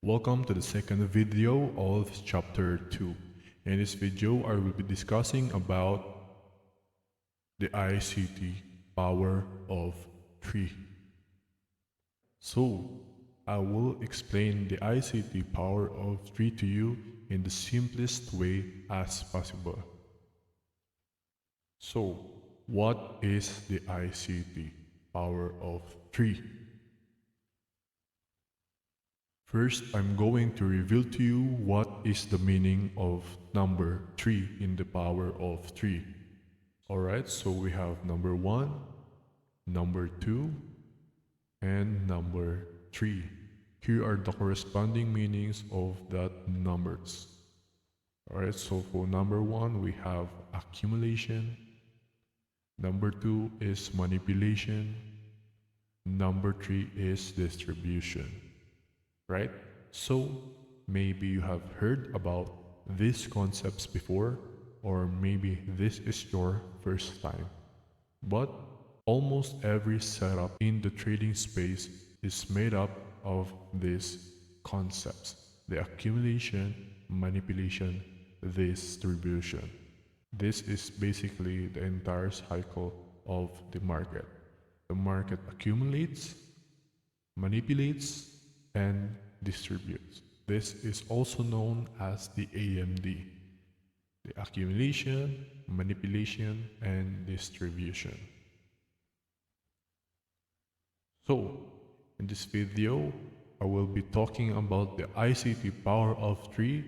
Welcome to the second video of chapter 2. In this video, I will be discussing about the ICT power of 3. So, I will explain the ICT power of 3 to you in the simplest way as possible. So, what is the ICT power of 3? First, I'm going to reveal to you what is the meaning of number 3 in the power of 3. Alright, so we have number 1, number 2, and number 3. Here are the corresponding meanings of that numbers. Alright, so for number 1, we have accumulation. Number 2 is manipulation. Number 3 is distribution. Right? So maybe you have heard about these concepts before, or maybe this is your first time. But almost every setup in the trading space is made up of these concepts: the accumulation, manipulation, distribution. This is basically the entire cycle of the market. The market accumulates, manipulates, and distributes. This is also known as the AMD, the accumulation, manipulation, and distribution. So, in this video, I will be talking about the ICT power of 3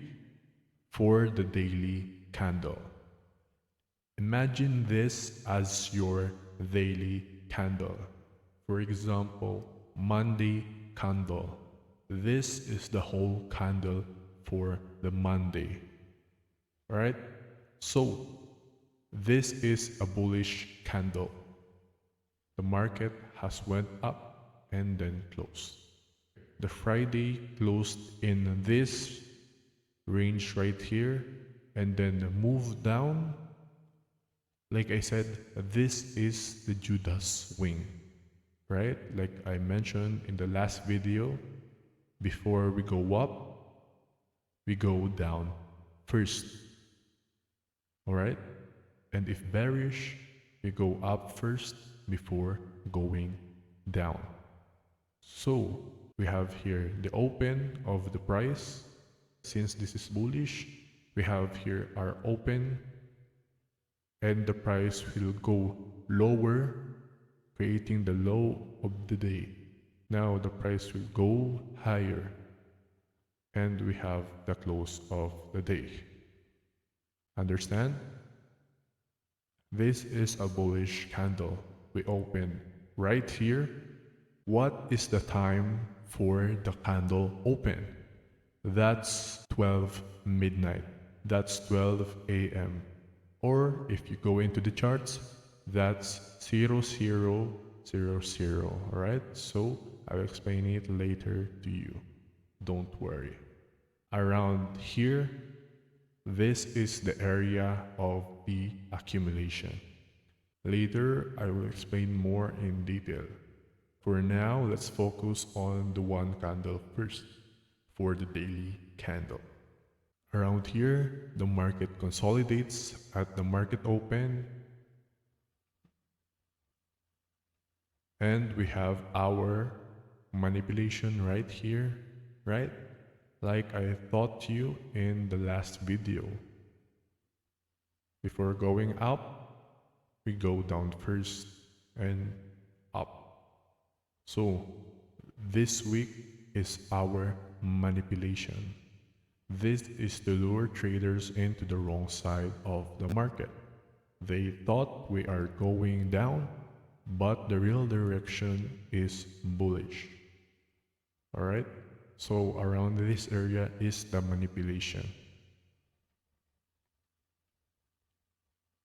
for the daily candle. Imagine this as your daily candle. For example, Monday candle. This is the whole candle for the Monday. Alright? So, this is a bullish candle. The market has went up and then closed. The Friday closed in this range right here and then moved down. Like I said, this is the Judas wing. Right? Like I mentioned in the last video, before we go up, we go down first. Alright? And if bearish, we go up first before going down. So, we have here the open of the price. Since this is bullish, we have here our open, and the price will go lower, creating the low of the day. Now the price will go higher, and we have the close of the day. Understand? This is a bullish candle. We open right here. What is the time for the candle open? That's 12 midnight. That's 12 a.m. Or if you go into the charts, that's 0000. Alright? So I'll explain it later to you. Don't worry. Around here, this is the area of the accumulation. Later, I will explain more in detail. For now, let's focus on the one candle first for the daily candle. Around here, the market consolidates at the market open, and we have our manipulation right here, right? Like I taught you in the last video. Before going up, we go down first and up. So this week is our manipulation. This is to lure traders into the wrong side of the market. They thought we are going down, but the real direction is bullish. Alright? So around this area is the manipulation.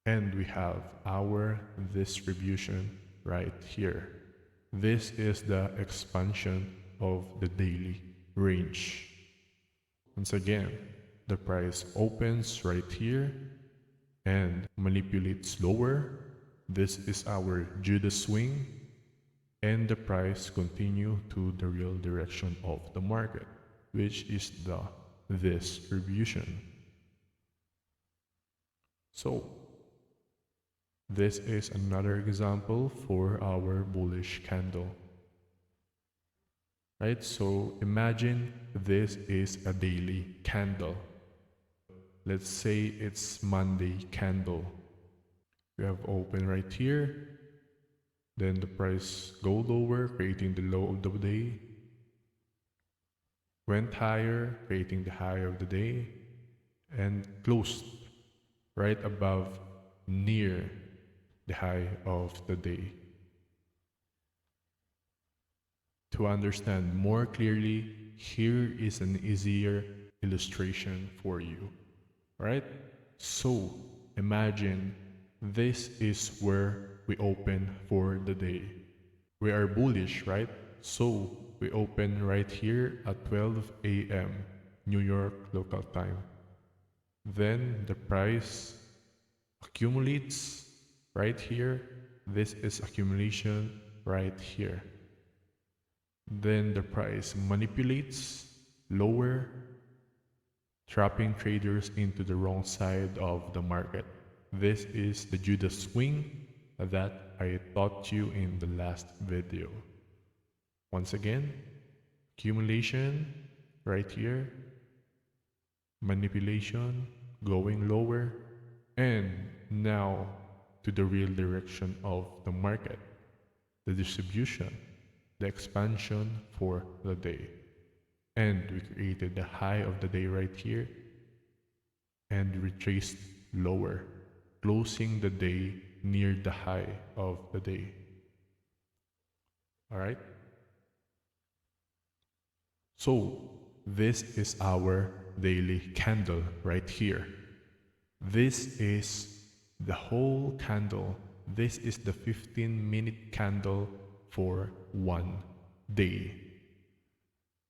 And we have our distribution right here. This is the expansion of the daily range. Once again, the price opens right here and manipulates lower. This is our Judas swing, and the price continue to the real direction of the market. which is the distribution. So, this is another example for our bullish candle. Right? So, imagine this is a daily candle. Let's say it's Monday candle. We have open right here. Then the price go lower, creating the low of the day. Went higher, creating the high of the day. And closed right above, near the high of the day. To understand more clearly, here is an easier illustration for you. Right? So, imagine this is where we open for the day. We are bullish, right? So, we open right here at 12 a.m. New York local time. Then the price accumulates right here. This is accumulation right here. Then the price manipulates lower, trapping traders into the wrong side of the market. This is the Judas swing that I taught you in the last video. Once again, accumulation right here, manipulation going lower, and now to the real direction of the market, the distribution, the expansion for the day. And we created the high of the day right here and retraced lower, closing the day near the high of the day. All right? So, this is our daily candle right here. This is the whole candle. This is the 15-minute candle for one day.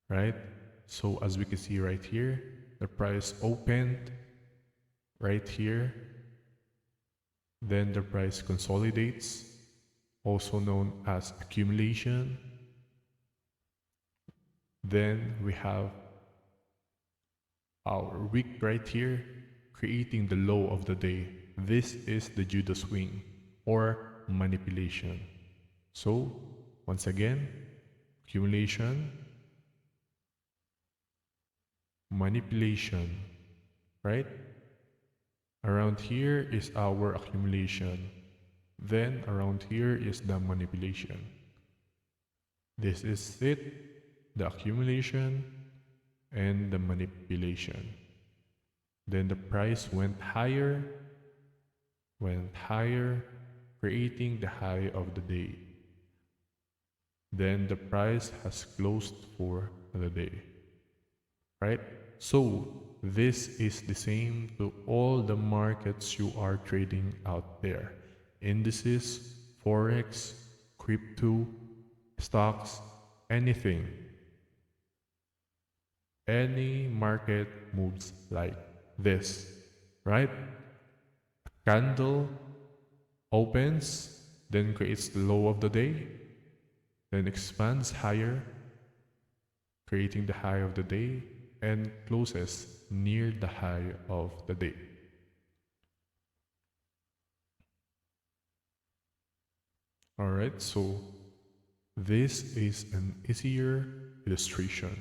Right? So, as we can see right here, the price opened right here. Then the price consolidates, also known as accumulation. Then we have our wick right here, creating the low of the day. This is the Judas swing or manipulation. So, once again, accumulation, manipulation, right? Around here is our accumulation. Then around here is the manipulation. This is it, the accumulation and the manipulation. Then the price went higher, creating the high of the day. Then the price has closed for the day. Right? So, this is the same to all the markets you are trading out there. Indices, forex, crypto, stocks, anything. Any market moves like this, right? Candle opens, then creates the low of the day, then expands higher, creating the high of the day, and closes near the high of the day. Alright, so this is an easier illustration.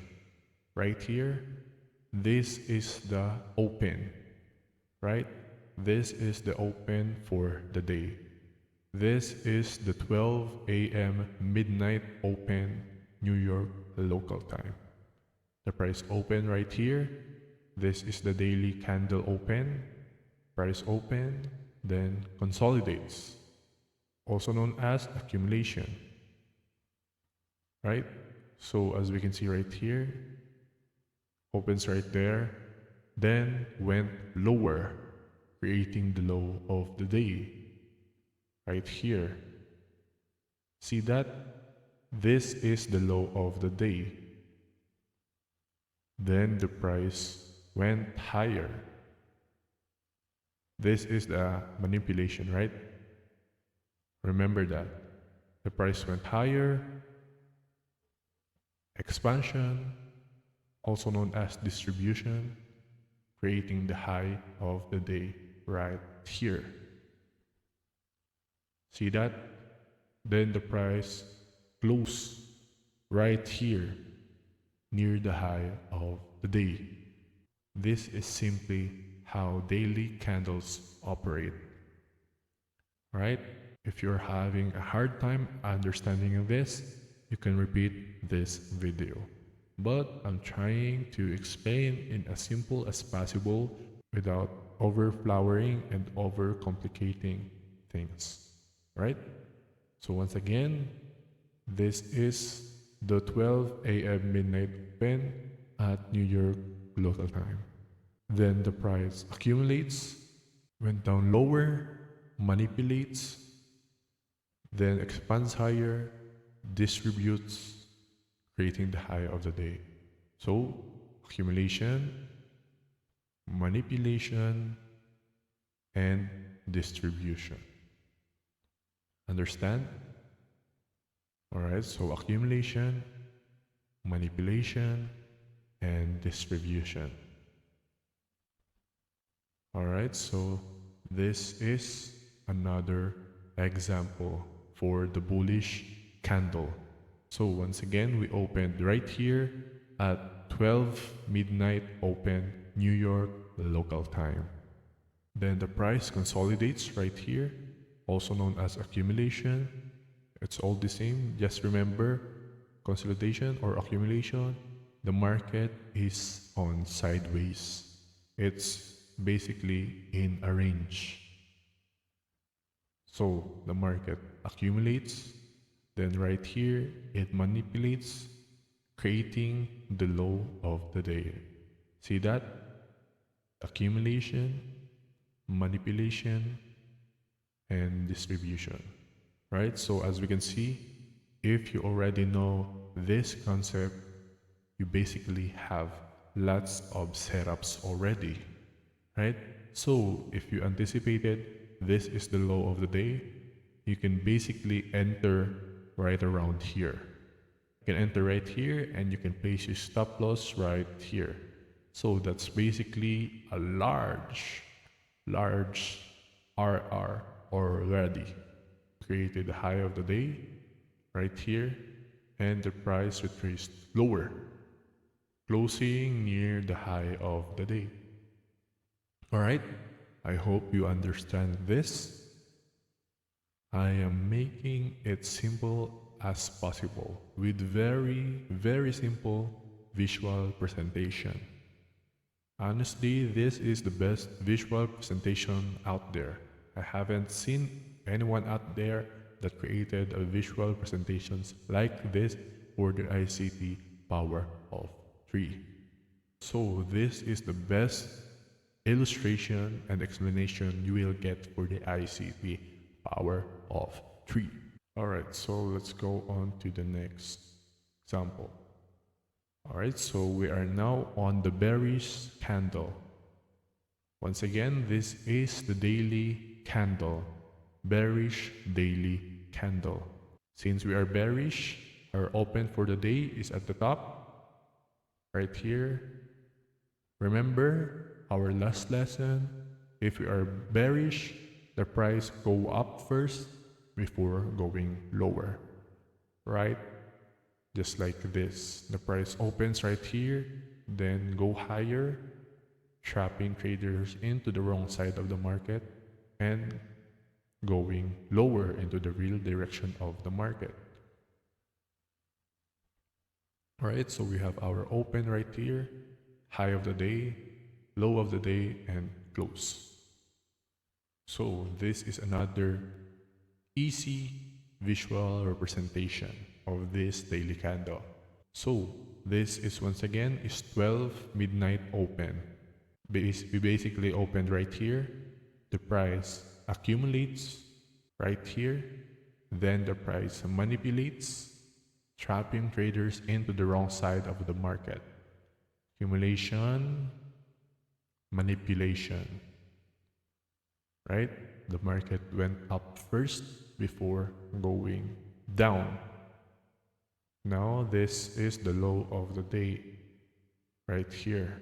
Right here, this is the open, right? This is the open for the day. This is the 12 a.m. midnight open New York local time. The price open right here. This is the daily candle open. Price open, then consolidates, also known as accumulation. Right? So as we can see right here, opens right there, then went lower, creating the low of the day. Right here. See that? This is the low of the day. Then the price went higher. This is the manipulation, right? Remember that. The price went higher, expansion, also known as distribution, creating the high of the day right here. See that? Then the price close right here near the high of the day. This is simply how daily candles operate, right? If you're having a hard time understanding this, you can repeat this video. But I'm trying to explain in as simple as possible without overflowering and overcomplicating things, right? So once again, this is the 12 a.m. midnight open at New York local time. Then the price accumulates, went down lower, manipulates, then expands higher, distributes, creating the high of the day. So, accumulation, manipulation, and distribution. Understand? Alright, so accumulation, manipulation, and distribution. Alright, so this is another example for the bullish candle. So once again, we opened right here at 12 midnight open New York local time. Then the price consolidates right here, also known as accumulation. It's all the same. Just remember, consolidation or accumulation, the market is on sideways. It's basically in a range. So the market accumulates, then right here it manipulates, creating the low of the day. See that? Accumulation, manipulation, and distribution. Right? So as we can see, if you already know this concept, you basically have lots of setups already. Right? So if you anticipated this is the low of the day, you can basically enter right around here. You can enter right here and you can place your stop loss right here. So that's basically a large RR already. Created the high of the day right here and the price retraced lower, closing near the high of the day. Alright, I hope you understand this. I am making it simple as possible with very simple visual presentation. Honestly, this is the best visual presentation out there. I haven't seen anyone out there that created a visual presentations like this for the ICT power of 3. So this is the best illustration and explanation you will get for the ICT power of 3. Alright, so let's go on to the next example. Alright, so we are now on the bearish candle. Once again, this is the daily candle, bearish daily candle. Since we are bearish, our open for the day is at the top, right here. Remember our last lesson, if we are bearish, the price go up first before going lower, right? Just like this, the price opens right here, then go higher, trapping traders into the wrong side of the market and going lower into the real direction of the market. Alright, so we have our open right here, high of the day, low of the day, and close. So this is another easy visual representation of this daily candle. So this is once again is 12 midnight open. We basically opened right here. The price accumulates right here. Then the price manipulates, trapping traders into the wrong side of the market. Accumulation, manipulation. Right? The market went up first before going down. Now this is the low of the day. right here.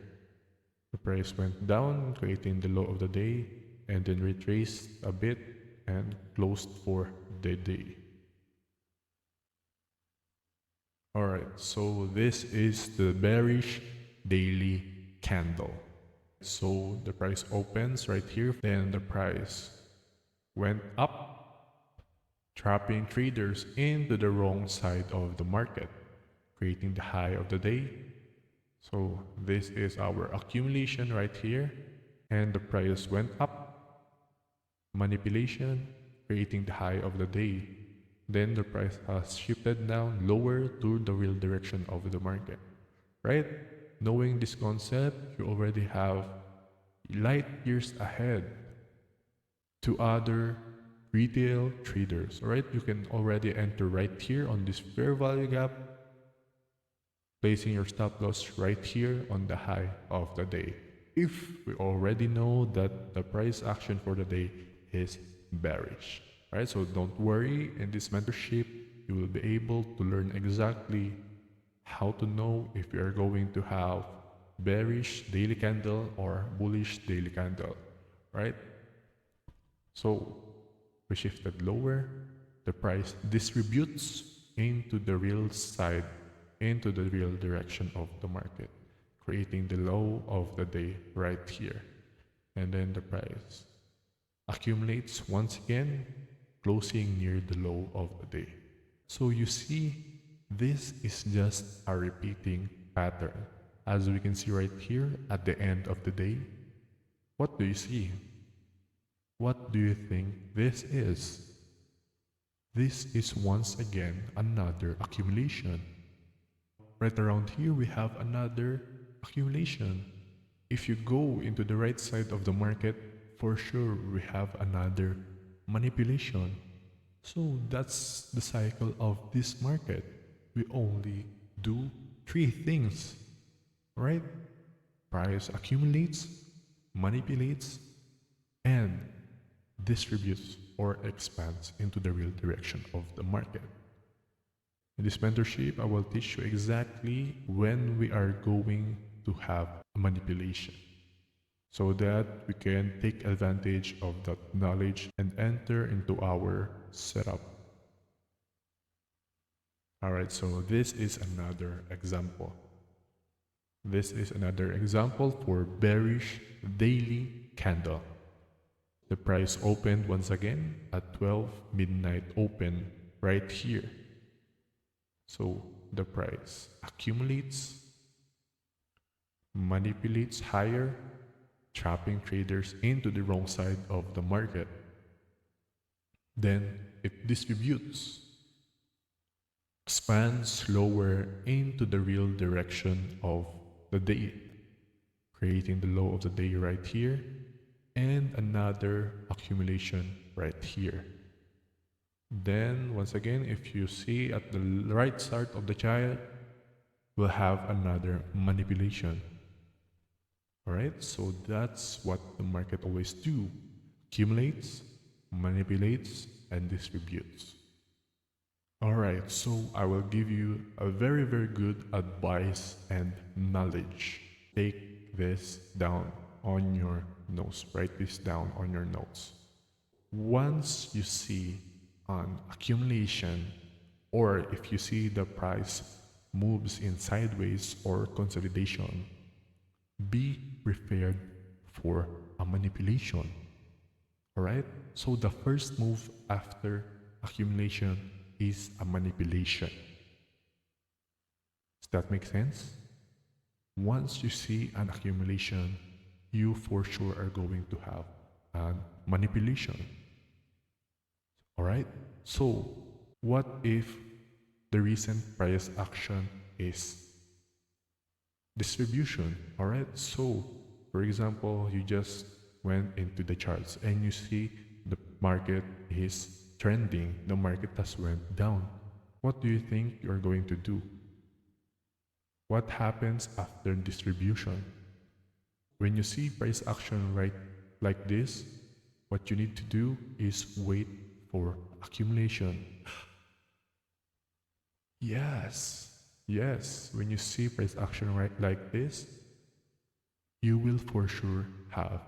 The price went down, creating the low of the day, and then retraced a bit and closed for the day. Alright, so this is the bearish daily candle. So the price opens right here, then the price went up, trapping traders into the wrong side of the market, creating the high of the day. So this is our accumulation right here, and the price went up, manipulation, creating the high of the day. Then the price has shifted down lower to the real direction of the market, right? Knowing this concept, you already have light years ahead to other retail traders, right? You can already enter right here on this fair value gap, placing your stop loss right here on the high of the day. If we already know that the price action for the day is bearish, right? So don't worry, in this mentorship, you will be able to learn exactly how to know if you are going to have bearish daily candle or bullish daily candle, right? So we shifted lower, the price distributes into the real side, into the real direction of the market, creating the low of the day right here. And then the price accumulates once again, closing near the low of the day. So you see, this is just a repeating pattern. As we can see right here at the end of the day, what do you see? What do you think this is? This is once again another accumulation. Right around here, we have another accumulation. If you go into the right side of the market, for sure we have another manipulation. So that's the cycle of this market. We only do three things, right? Price accumulates, manipulates, and distributes or expands into the real direction of the market. In this mentorship, I will teach you exactly when we are going to have a manipulation so that we can take advantage of that knowledge and enter into our setup. Alright, so this is another example. This is another example for bearish daily candle. The price opened once again at 12 midnight open right here. So the price accumulates, manipulates higher, trapping traders into the wrong side of the market. Then it distributes, expands lower into the real direction of the day, creating the low of the day right here, and another accumulation right here. Then, once again, if you see at the right side of the chart, we'll have another manipulation. Alright, so that's what the market always do. Accumulates, manipulates, and distributes. Alright, so I will give you a very, very good advice and knowledge. Take this down on your notes. Write this down on your notes. Once you see an accumulation, or if you see the price moves in sideways or consolidation, be prepared for a manipulation. Alright? So the first move after accumulation is a manipulation. Does that make sense? Once you see an accumulation, you for sure are going to have a manipulation. Alright? So, what if the recent price action is distribution? Alright? So, for example, you just went into the charts and you see the market is trending, the market has went down. What do you think you're going to do? What happens after distribution? When you see price action right like this, what you need to do is wait for accumulation. Yes, when you see price action right like this, you will for sure have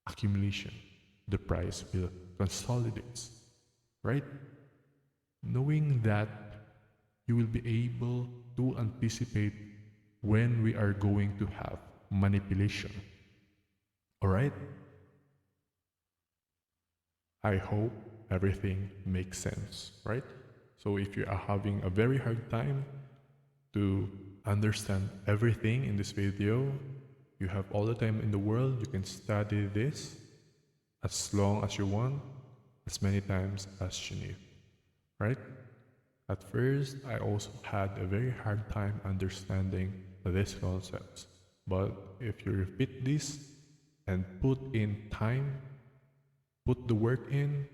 accumulation. The price will consolidate, right? Knowing that you will be able to anticipate when we are going to have manipulation. All right? I hope everything makes sense, right? So if you are having a very hard time to understand everything in this video, you have all the time in the world. You can study this as long as you want, as many times as you need, right? At first, I also had a very hard time understanding these concepts. But if you repeat this and put in time, put the work in,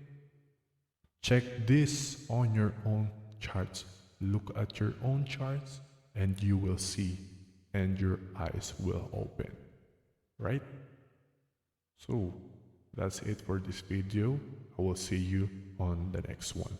check this on your own charts. Look at your own charts and you will see and your eyes will open, right? So that's it for this video. I will see you on the next one.